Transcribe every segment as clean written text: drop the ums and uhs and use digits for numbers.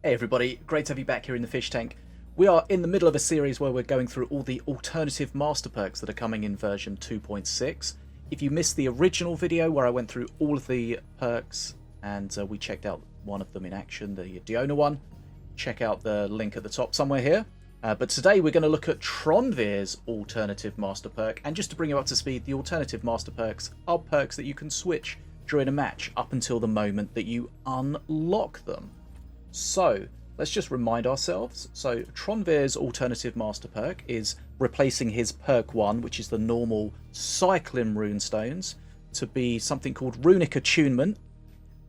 Hey everybody, great to have you back here in the fish tank. We are in the middle of a series where we're going through all the alternative master perks that are coming in version 2.6. If you missed the original video where I went through all of the perks and we checked out one of them in action, the Diona one, check out the link at the top somewhere here. But today we're going to look at Tronveir's alternative master perk, and just to bring you up to speed, the alternative master perks are perks that you can switch during a match up until the moment that you unlock them. So, let's just remind ourselves. So, Tronveir's alternative master perk is replacing his perk 1, which is the normal cycling runestones, to be something called Runic Attunement.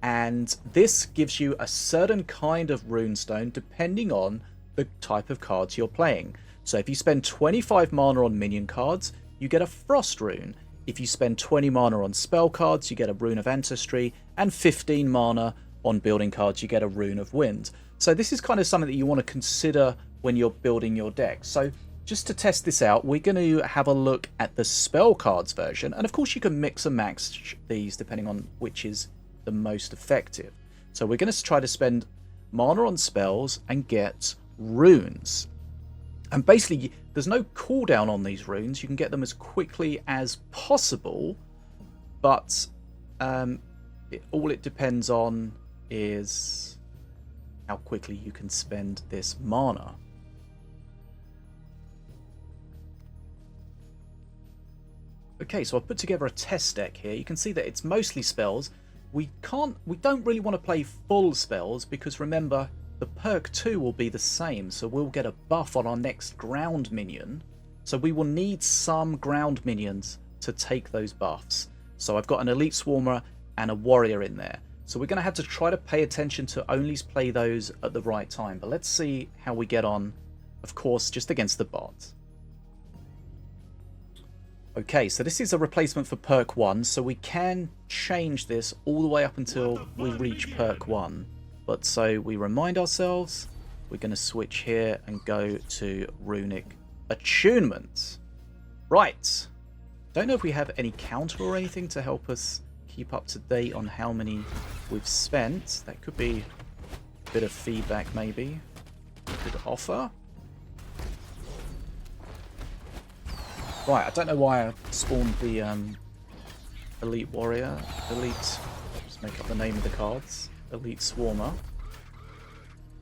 And this gives you a certain kind of runestone depending on the type of cards you're playing. So, if you spend 25 mana on minion cards, you get a frost rune. If you spend 20 mana on spell cards, you get a rune of ancestry, and 15 mana on building cards, you get a rune of wind. So this is kind of something that you want to consider when you're building your deck. So just to test this out, we're going to have a look at the spell cards version, and of course you can mix and match these depending on which is the most effective. So we're going to try to spend mana on spells and get runes, and basically there's no cooldown on these runes. You can get them as quickly as possible, but all it depends on is how quickly you can spend this mana. Okay, so I've put together a test deck here. You can see that it's mostly spells. We don't really want to play full spells because remember, the perk 2 will be the same, so we'll get a buff on our next ground minion. So we will need some ground minions to take those buffs. So I've got an elite swarmer and a warrior in there. So we're going to have to try to pay attention to only play those at the right time. But let's see how we get on, of course, just against the bot. Okay, so this is a replacement for perk 1, so we can change this all the way up until we reach perk 1. But so we remind ourselves, we're going to switch here and go to Runic Attunement. Right. Don't know if we have any counter or anything to help us keep up to date on how many we've spent. That could be a bit of feedback maybe we could offer. Right, I don't know why I spawned the elite warrior, just make up the name of the cards, elite swarmer.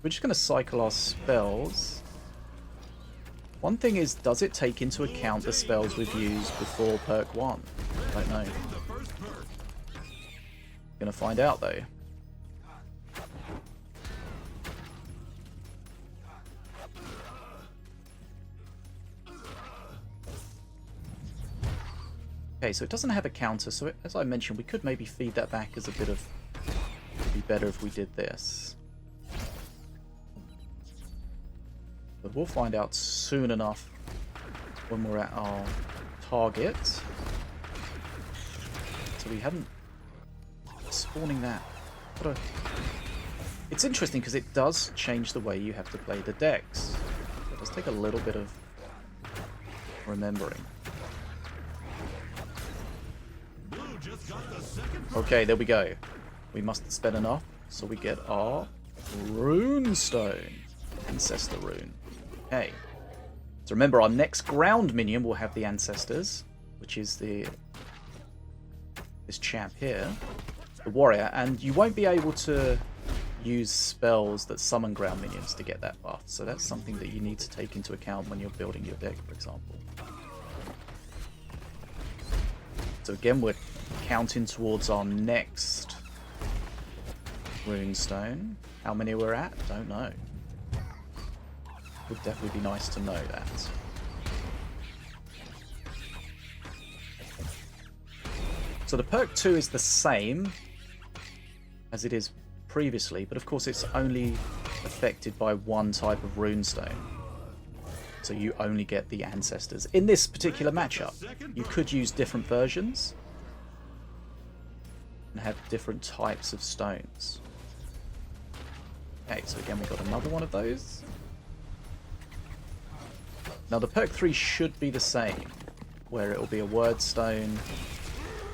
We're just going to cycle our spells. One thing is, does it take into account the spells we've used before perk 1? I don't know. Gonna find out though. Okay, so it doesn't have a counter, so as I mentioned, we could maybe feed that back as a bit of... It'd be better if we did this. But we'll find out soon enough when we're at our target. So we haven't... Spawning that. It's interesting because it does change the way you have to play the decks. It does take a little bit of remembering. Okay, there we go. We must spend enough, so we get our runestone. Ancestor rune. Okay. So remember, our next ground minion will have the ancestors, which is this chap here. The warrior, and you won't be able to use spells that summon ground minions to get that buff, so that's something that you need to take into account when you're building your deck, for example. So again, we're counting towards our next runestone. How many we're at, don't know. Would definitely be nice to know that. So the perk 2 is the same as it is previously, but of course it's only affected by one type of runestone. So you only get the ancestors. In this particular matchup, you could use different versions and have different types of stones. Okay, so again we've got another one of those. Now the perk 3 should be the same, where it will be a word stone,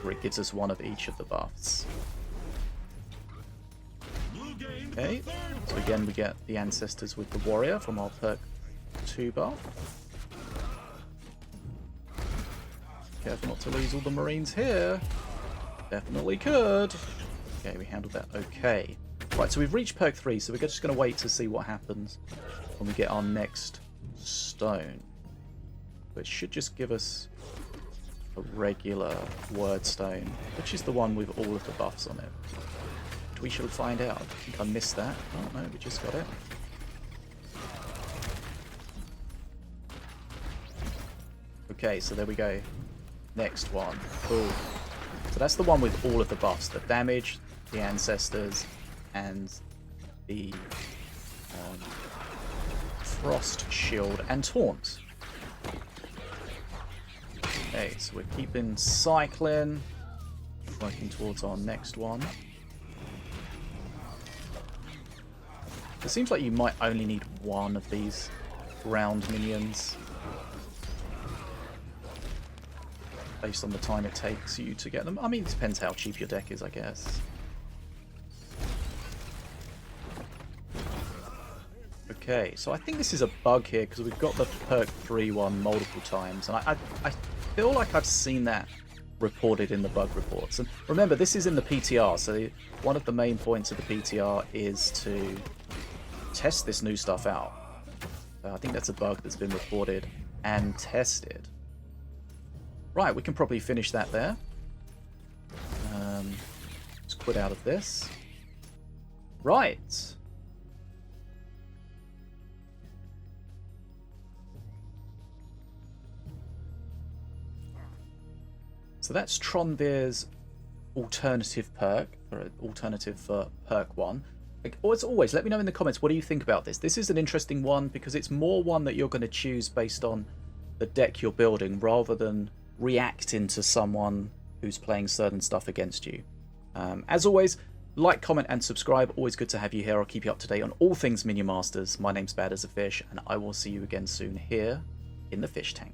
where it gives us one of each of the buffs. Okay, so again we get the ancestors with the warrior from our perk 2 buff. Careful not to lose all the marines here. Definitely could. Okay, we handled that okay. Right, so we've reached perk 3, so we're just going to wait to see what happens when we get our next stone. It should just give us a regular word stone, which is the one with all of the buffs on it. But we shall find out. I think I missed that. Oh no, we just got it. Okay, so there we go. Next one. Cool. So that's the one with all of the buffs. The damage, the ancestors, and the frost shield and taunt. Okay, so we're keeping cycling, working towards our next one. It seems like you might only need one of these ground minions, based on the time it takes you to get them. I mean, it depends how cheap your deck is, I guess. Okay, so I think this is a bug here, because we've got the perk 3 one multiple times, and I feel like I've seen that reported in the bug reports. And remember, this is in the PTR, so one of the main points of the PTR is to test this new stuff out. I think that's a bug that's been reported and tested. Right, we can probably finish that there. Let's quit out of this. Right. So that's Tronveir's alternative perk, or alternative perk 1. Like, as always, let me know in the comments, what do you think about this? This is an interesting one because it's more one that you're going to choose based on the deck you're building rather than reacting to someone who's playing certain stuff against you. As always, like, comment and subscribe. Always good to have you here. I'll keep you up to date on all things Minion Masters. My name's Bad as a Fish, and I will see you again soon here in the fish tank.